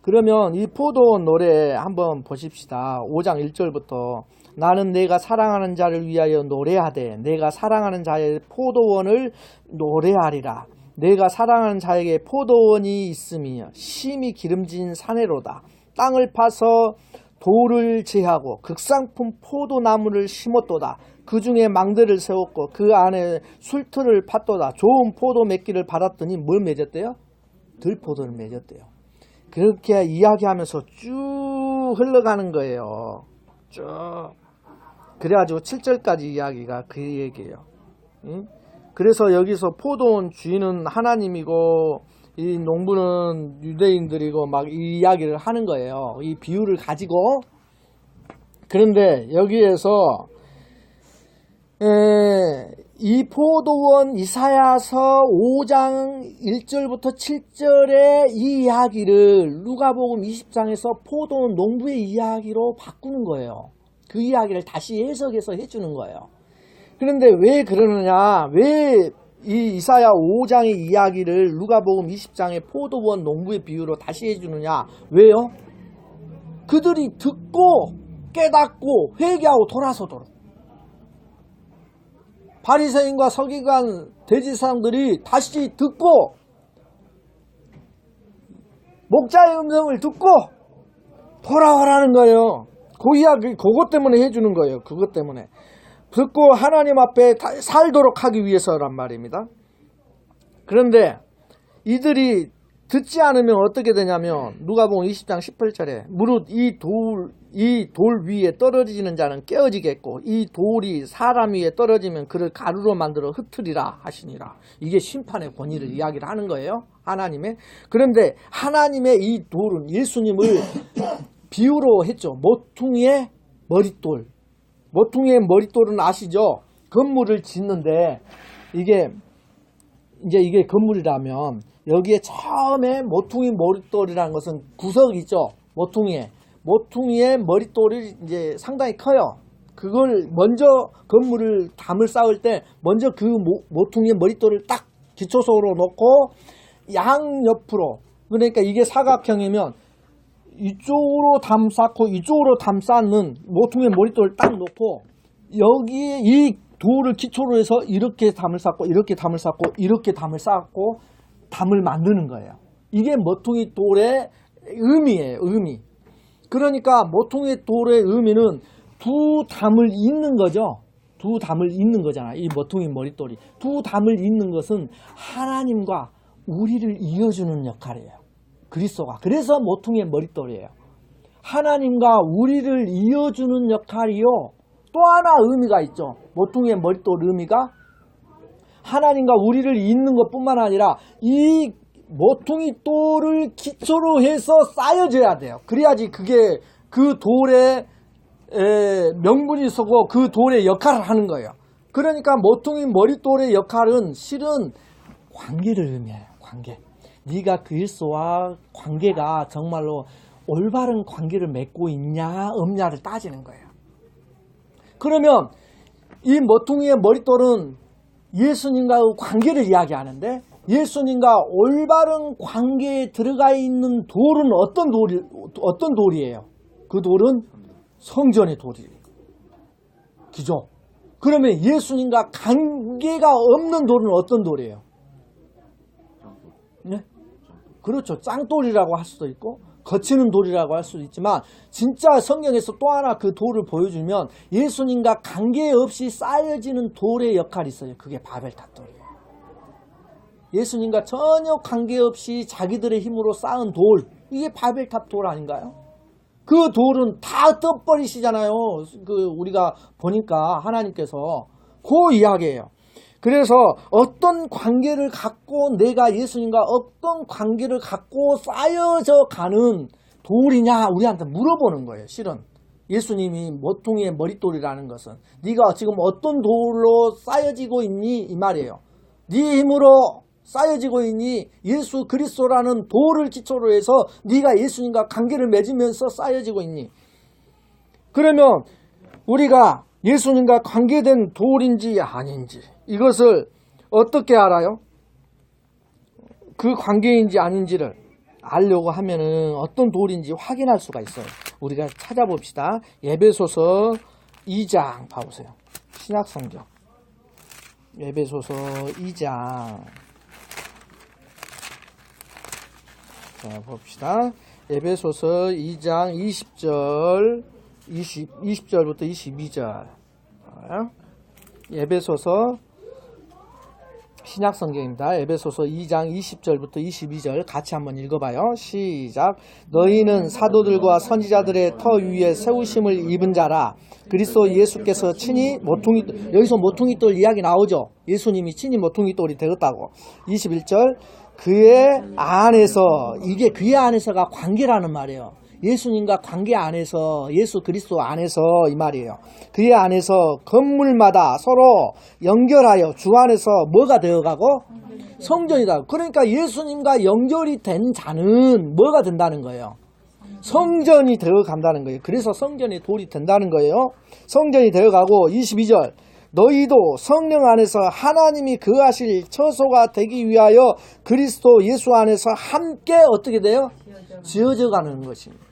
그러면 이 포도원 노래 한번 보십시다. 5장 1절부터 나는 내가 사랑하는 자를 위하여 노래하되 내가 사랑하는 자의 포도원을 노래하리라. 내가 사랑하는 자에게 포도원이 있으며 심히 기름진 사내로다. 땅을 파서 돌을 제하고 극상품 포도나무를 심었도다. 그 중에 망대를 세웠고 그 안에 술틀을 팠도다. 좋은 포도 맺기를 받았더니 뭘 맺었대요? 들포도를 맺었대요. 그렇게 이야기하면서 쭉 흘러가는 거예요. 쭉. 그래가지고 7절까지 이야기가 그 얘기예요. 응? 그래서 여기서 포도원 주인은 하나님이고 이 농부는 유대인들이고 막 이 이야기를 하는 거예요. 이 비유를 가지고. 그런데 여기에서 이 포도원 이사야서 5장 1절부터 7절의 이 이야기를 누가복음 20장에서 포도원 농부의 이야기로 바꾸는 거예요. 그 이야기를 다시 해석해서 해주는 거예요. 그런데 왜 그러느냐, 왜 이 이사야 5장의 이야기를 누가복음 20장의 포도원 농부의 비유로 다시 해주느냐, 왜요? 그들이 듣고 깨닫고 회개하고 돌아서도록. 바리새인과 서기관 대제사장들이 다시 듣고 목자의 음성을 듣고 돌아오라는 거예요. 그 이야기 그것 때문에 해주는 거예요. 그것 때문에 듣고 하나님 앞에 살도록 하기 위해서란 말입니다. 그런데 이들이 듣지 않으면 어떻게 되냐면 누가복음 20장 18절에 무릇 이 돌 위에 떨어지는 자는 깨어지겠고 이 돌이 사람 위에 떨어지면 그를 가루로 만들어 흩으리라 하시니라. 이게 심판의 권위를 이야기를 하는 거예요. 하나님의. 그런데 하나님의 이 돌은 예수님을 비유로 했죠. 모퉁이의 머릿돌. 모퉁이의 머릿돌은 아시죠? 건물을 짓는데 이게 건물이라면 여기에 처음에 모퉁이 머릿돌이라는 것은 구석이 있죠. 모퉁이의 머릿돌이 이제 상당히 커요. 그걸 먼저 건물을 담을 쌓을 때 먼저 그 모퉁이의 머릿돌을 딱 기초석으로 놓고 양옆으로, 그러니까 이게 사각형이면 이쪽으로 쌓고 이쪽으로 쌓는 모퉁이의 머릿돌을 딱 놓고 여기에 이 돌을 기초로 해서 이렇게 담을 쌓고 이렇게 담을 쌓고 이렇게 담을 쌓고 담을 만드는 거예요. 이게 모퉁이 돌의 의미예요. 의미. 그러니까 모퉁이 돌의 의미는 두 담을 잇는 거죠. 두 담을 잇는 거잖아. 이 모퉁이 머릿돌이. 두 담을 잇는 것은 하나님과 우리를 이어주는 역할이에요. 그리스도가. 그래서 모퉁이의 머릿돌이에요. 하나님과 우리를 이어주는 역할이요. 또 하나 의미가 있죠. 모퉁이의 머릿돌 의미가 하나님과 우리를 잇는 것뿐만 아니라 이 모퉁이 돌을 기초로 해서 쌓여져야 돼요. 그래야지 그게 그 돌의 명분이 서고 그 돌의 역할을 하는 거예요. 그러니까 모퉁이 머릿돌의 역할은 실은 관계를 의미해요. 관계. 네가 그리스도와 관계가 정말로 올바른 관계를 맺고 있냐 없냐를 따지는 거예요. 그러면 이 모퉁이의 머릿돌은 예수님과의 관계를 이야기하는데 예수님과 올바른 관계에 들어가 있는 돌은 어떤 돌이에요? 그 돌은 성전의 돌이에요. 그죠? 그러면 예수님과 관계가 없는 돌은 어떤 돌이에요? 네? 그렇죠. 짱돌이라고 할 수도 있고 거치는 돌이라고 할 수도 있지만 진짜 성경에서 또 하나 그 돌을 보여주면 예수님과 관계없이 쌓여지는 돌의 역할이 있어요. 그게 바벨탑 돌이에요. 예수님과 전혀 관계없이 자기들의 힘으로 쌓은 돌, 이게 바벨탑 돌 아닌가요? 그 돌은 다 떠버리시잖아요. 우리가 보니까 하나님께서 그 이야기예요. 그래서 어떤 관계를 갖고 내가 예수님과 어떤 관계를 갖고 쌓여져 가는 돌이냐 우리한테 물어보는 거예요. 실은 예수님이 모퉁이의 머릿돌이라는 것은 네가 지금 어떤 돌로 쌓여지고 있니 이 말이에요. 네 힘으로 쌓여지고 있니? 예수 그리스도라는 돌을 기초로 해서 네가 예수님과 관계를 맺으면서 쌓여지고 있니? 그러면 우리가 예수님과 관계된 돌인지 아닌지 이것을 어떻게 알아요? 그 관계인지 아닌지를 알려고 하면은 어떤 돌인지 확인할 수가 있어요. 우리가 찾아봅시다. 에베소서 2장 봐보세요. 신약성경 에베소서 2장 자 봅시다. 에베소서 2장 20절부터 22절 에베소서 신약성경입니다. 에베소서 2장 20절부터 22절 같이 한번 읽어봐요. 시작. 너희는 사도들과 선지자들의 터 위에 세우심을 입은 자라. 그리스도 예수께서 친히 여기서 모퉁이돌 이야기 나오죠. 예수님이 친히 모퉁이돌이 되었다고. 21절 그의 안에서, 이게 그의 안에서가 관계라는 말이에요. 예수님과 관계 안에서, 예수 그리스도 안에서 이 말이에요. 그의 안에서 건물마다 서로 연결하여 주 안에서 뭐가 되어가고? 성전이다. 그러니까 예수님과 연결이 된 자는 뭐가 된다는 거예요? 성전이 되어간다는 거예요. 그래서 성전의 돌이 된다는 거예요. 성전이 되어가고 22절 너희도 성령 안에서 하나님이 거하실 처소가 되기 위하여 그리스도 예수 안에서 함께 어떻게 돼요? 지어져 가는 것입니다.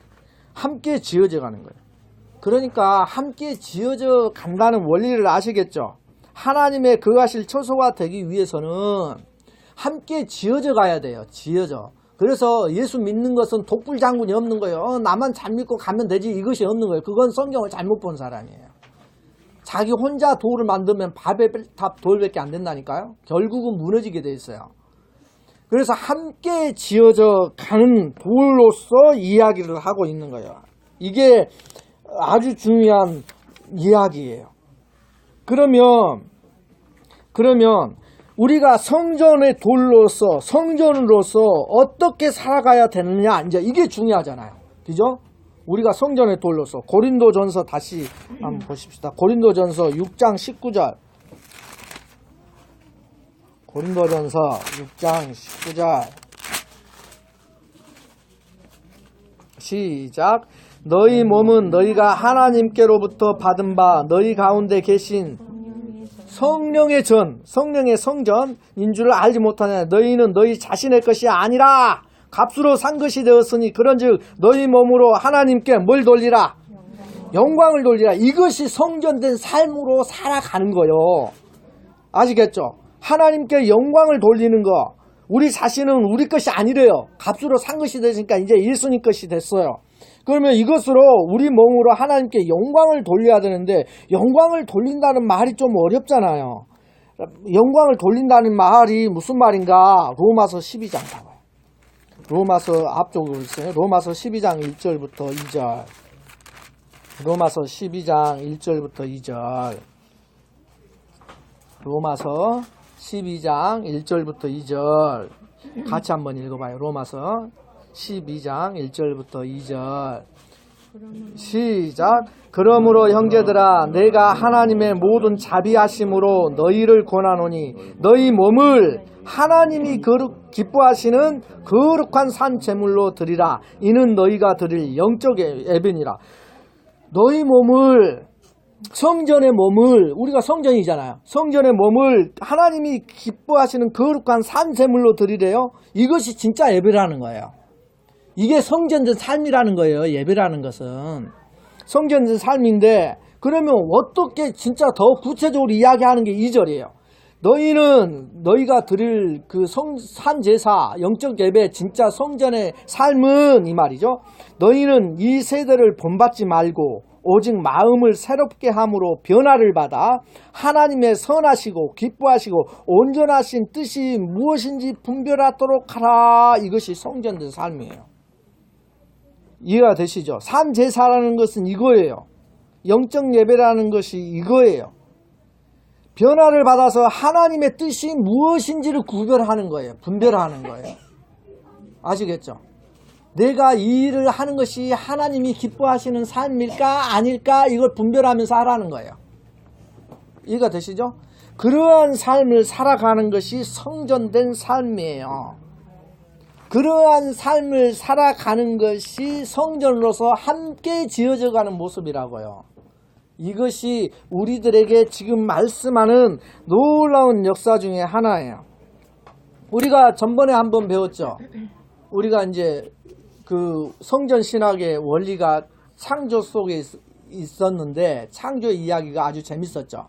함께 지어져 가는 거예요. 그러니까 함께 지어져 간다는 원리를 아시겠죠? 하나님의 거하실 처소가 되기 위해서는 함께 지어져 가야 돼요. 지어져. 그래서 예수 믿는 것은 독불장군이 없는 거예요. 나만 잘 믿고 가면 되지 이것이 없는 거예요. 그건 성경을 잘못 본 사람이에요. 자기 혼자 돌을 만들면 바벨탑 돌밖에 안 된다니까요. 결국은 무너지게 돼 있어요. 그래서 함께 지어져 가는 돌로서 이야기를 하고 있는 거예요. 이게 아주 중요한 이야기예요. 그러면 우리가 성전의 돌로서 성전으로서 어떻게 살아가야 되느냐 이제 이게 중요하잖아요. 그죠? 우리가 성전의 돌로서 고린도전서 다시 한번 보십시다. 고린도전서 6장 19절. 고린도전서 6장 19절. 시작. 너희 몸은 너희가 하나님께로부터 받은 바 너희 가운데 계신 성령의 성령의 성전인 줄을 알지 못하냐. 너희는 너희 자신의 것이 아니라 값으로 산 것이 되었으니 그런즉 너희 몸으로 하나님께 뭘 돌리라? 영광을 돌리라. 이것이 성전된 삶으로 살아가는 거요. 아시겠죠? 하나님께 영광을 돌리는 거. 우리 자신은 우리 것이 아니래요. 값으로 산 것이 됐으니까 이제 예수님 것이 됐어요. 그러면 이것으로 우리 몸으로 하나님께 영광을 돌려야 되는데 영광을 돌린다는 말이 좀 어렵잖아요. 영광을 돌린다는 말이 무슨 말인가? 로마서 12장 봐봐요. 로마서 앞쪽으로 있어요. 로마서 12장 1절부터 2절. 로마서 12장 1절부터 2절. 로마서 12장 1절부터 2절. 같이 한번 읽어봐요. 로마서 12장 1절부터 2절. 시작. 그러므로 형제들아 내가 하나님의 모든 자비하심으로 너희를 권하노니 너희 몸을 하나님이 기뻐하시는 거룩한 산 제물로 드리라. 이는 너희가 드릴 영적 예배니라. 너희 몸을 성전의 몸을 우리가 성전이잖아요. 성전의 몸을 하나님이 기뻐하시는 거룩한 산 제물로 드리래요. 이것이 진짜 예배라는 거예요. 이게 성전된 삶이라는 거예요. 예배라는 것은 성전된 삶인데 그러면 어떻게 진짜 더 구체적으로 이야기하는 게 2절이에요. 너희는 너희가 드릴 그 산 제사 영적 예배 진짜 성전의 삶은 이 말이죠. 너희는 이 세대를 본받지 말고 오직 마음을 새롭게 함으로 변화를 받아 하나님의 선하시고 기뻐하시고 온전하신 뜻이 무엇인지 분별하도록 하라. 이것이 성전된 삶이에요. 이해가 되시죠? 산 제사라는 것은 이거예요. 영적 예배라는 것이 이거예요. 변화를 받아서 하나님의 뜻이 무엇인지를 구별하는 거예요. 분별하는 거예요. 아시겠죠? 내가 이 일을 하는 것이 하나님이 기뻐하시는 삶일까 아닐까 이걸 분별하면서 하라는 거예요. 이해가 되시죠? 그러한 삶을 살아가는 것이 성전된 삶이에요. 그러한 삶을 살아가는 것이 성전으로서 함께 지어져가는 모습이라고요. 이것이 우리들에게 지금 말씀하는 놀라운 역사 중에 하나예요. 우리가 전번에 한번 배웠죠. 우리가 이제 그 성전 신학의 원리가 창조 속에 있었는데 창조 이야기가 아주 재밌었죠.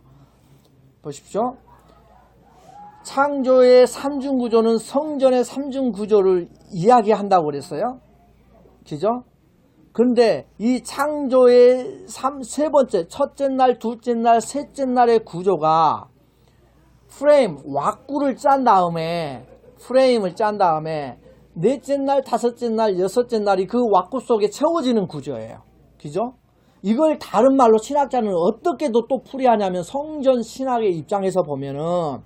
보십시오. 창조의 삼중 구조는 성전의 삼중 구조를 이야기한다고 그랬어요. 그죠? 그런데 이 창조의 세 번째, 첫째 날, 둘째 날, 셋째 날의 구조가 왁구를 짠 다음에 프레임을 짠 다음에 넷째 날, 다섯째 날, 여섯째 날이 그 왁구 속에 채워지는 구조예요. 그죠? 이걸 다른 말로 신학자는 어떻게 또 풀이하냐면 성전 신학의 입장에서 보면은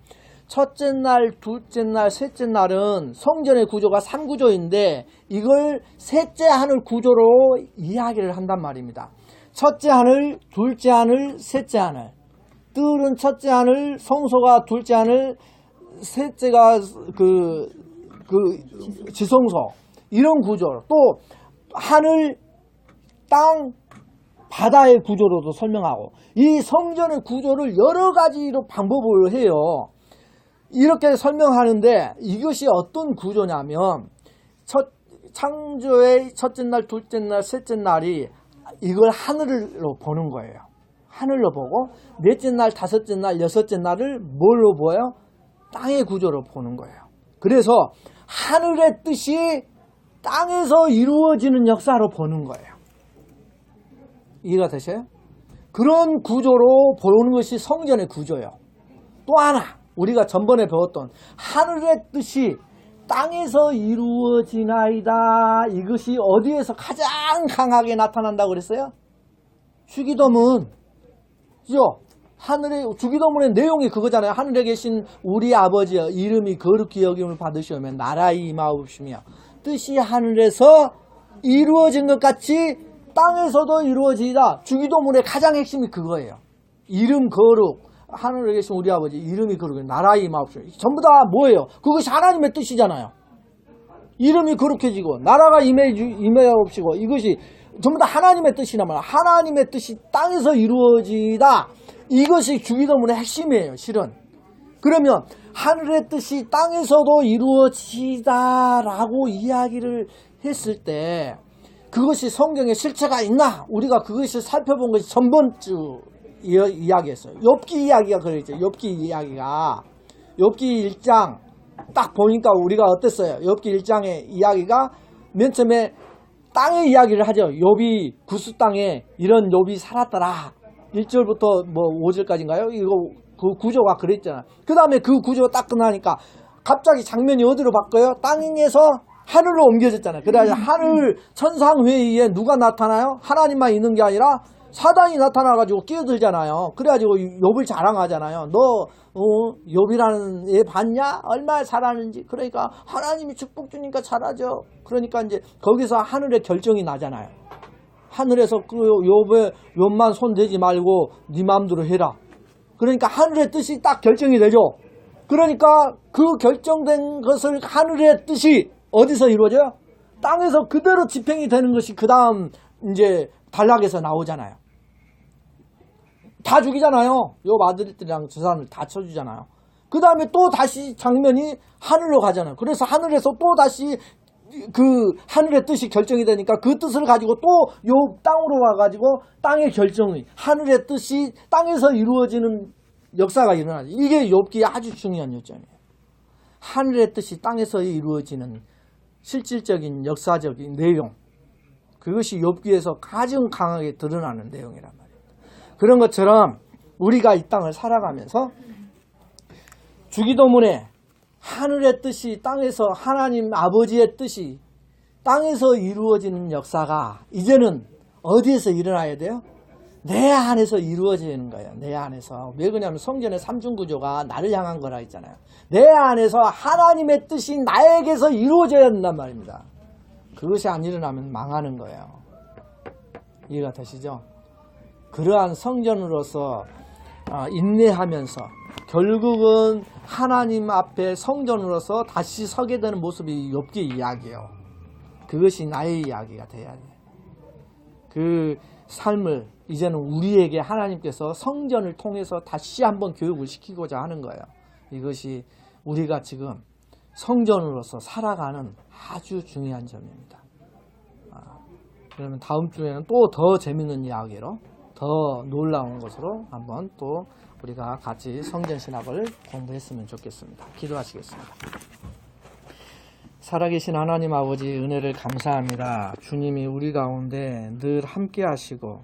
첫째 날, 둘째 날, 셋째 날은 성전의 구조가 3구조인데 이걸 셋째 하늘 구조로 이야기를 한단 말입니다. 첫째 하늘, 둘째 하늘, 셋째 하늘. 뜰은 첫째 하늘, 성소가 둘째 하늘, 셋째가 지성소. 이런 구조로. 또 하늘, 땅, 바다의 구조로도 설명하고 이 성전의 구조를 여러 가지로 방법을 해요. 이렇게 설명하는데 이것이 어떤 구조냐면 창조의 첫째 날, 둘째 날, 셋째 날이 이걸 하늘로 보는 거예요. 하늘로 보고 넷째 날, 다섯째 날, 여섯째 날을 뭘로 보여요? 땅의 구조로 보는 거예요. 그래서 하늘의 뜻이 땅에서 이루어지는 역사로 보는 거예요. 이해가 되셔요? 그런 구조로 보는 것이 성전의 구조예요. 또 하나 우리가 전번에 배웠던 하늘의 뜻이 땅에서 이루어지나이다. 이것이 어디에서 가장 강하게 나타난다고 그랬어요? 주기도문. 그죠? 하늘의 주기도문의 내용이 그거잖아요. 하늘에 계신 우리 아버지여 이름이 거룩히 여김을 받으시오며 나라의 임하옵시며 뜻이 하늘에서 이루어진 것 같이 땅에서도 이루어지다. 주기도문의 가장 핵심이 그거예요. 이름 거룩, 하늘에 계신 우리 아버지 이름이 거룩해 나라의 임하옵시며 전부 다 뭐예요? 그것이 하나님의 뜻이잖아요. 이름이 거룩해지고 나라가 임하옵시고 이것이 전부 다 하나님의 뜻이란 말이야. 하나님의 뜻이 땅에서 이루어지다. 이것이 주기도문의 핵심이에요. 실은. 그러면 하늘의 뜻이 땅에서도 이루어지다라고 이야기를 했을 때 그것이 성경에 실체가 있나? 우리가 그것을 살펴본 것이 전번주 이야기였어요. 욥기 이야기가 그랬죠. 욥기 이야기가 욥기 1장 딱 보니까 우리가 어땠어요? 욥기 1장의 이야기가 맨 처음에 땅의 이야기를 하죠. 욥이 구스 땅에 이런 욥이 살았더라. 1절부터 뭐 5절까지인가요? 이거 그 구조가 그랬잖아. 그 다음에 그 구조가 딱 끝나니까 갑자기 장면이 어디로 바뀌어요? 땅에서 하늘로 옮겨졌잖아요. 그래서 하늘 천상회의에 누가 나타나요? 하나님만 있는 게 아니라 사단이 나타나가지고 끼어들잖아요. 그래가지고 욥을 자랑하잖아요. 너 욥이라는 애 봤냐? 얼마나 잘하는지. 그러니까 하나님이 축복 주니까 잘하죠. 그러니까 이제 거기서 하늘의 결정이 나잖아요. 하늘에서 그 욥만 손대지 말고 네 마음대로 해라. 그러니까 하늘의 뜻이 딱 결정이 되죠. 그러니까 그 결정된 것을 하늘의 뜻이 어디서 이루어져요? 땅에서 그대로 집행이 되는 것이 그 다음 이제 단락에서 나오잖아요. 다 죽이잖아요. 욥 아들들이랑 재산을 다 쳐주잖아요. 그 다음에 또 다시 장면이 하늘로 가잖아요. 그래서 하늘에서 또 다시 그 하늘의 뜻이 결정이 되니까 그 뜻을 가지고 또 요 땅으로 와가지고 땅의 결정이 하늘의 뜻이 땅에서 이루어지는 역사가 일어나죠. 이게 욥기의 아주 중요한 요점이에요. 하늘의 뜻이 땅에서 이루어지는 실질적인 역사적인 내용, 그것이 욥기에서 가장 강하게 드러나는 내용이란 말입니다. 그런 것처럼 우리가 이 땅을 살아가면서 주기도문에 하늘의 뜻이 땅에서 하나님 아버지의 뜻이 땅에서 이루어지는 역사가 이제는 어디에서 일어나야 돼요? 내 안에서 이루어지는 거예요. 내 안에서. 왜 그러냐면 성전의 삼중구조가 나를 향한 거라 했잖아요. 내 안에서 하나님의 뜻이 나에게서 이루어져야 된단 말입니다. 그것이 안 일어나면 망하는 거예요. 이해가 되시죠? 그러한 성전으로서 인내하면서 결국은 하나님 앞에 성전으로서 다시 서게 되는 모습이 욥기 이야기예요. 그것이 나의 이야기가 돼야 돼. 그 삶을 이제는 우리에게 하나님께서 성전을 통해서 다시 한번 교육을 시키고자 하는 거예요. 이것이 우리가 지금 성전으로서 살아가는 아주 중요한 점입니다. 그러면 다음 주에는 또 더 재밌는 이야기로 더 놀라운 것으로 한번 또 우리가 같이 성전 신학을 공부했으면 좋겠습니다. 기도하시겠습니다. 살아계신 하나님 아버지 은혜를 감사합니다. 주님이 우리 가운데 늘 함께 하시고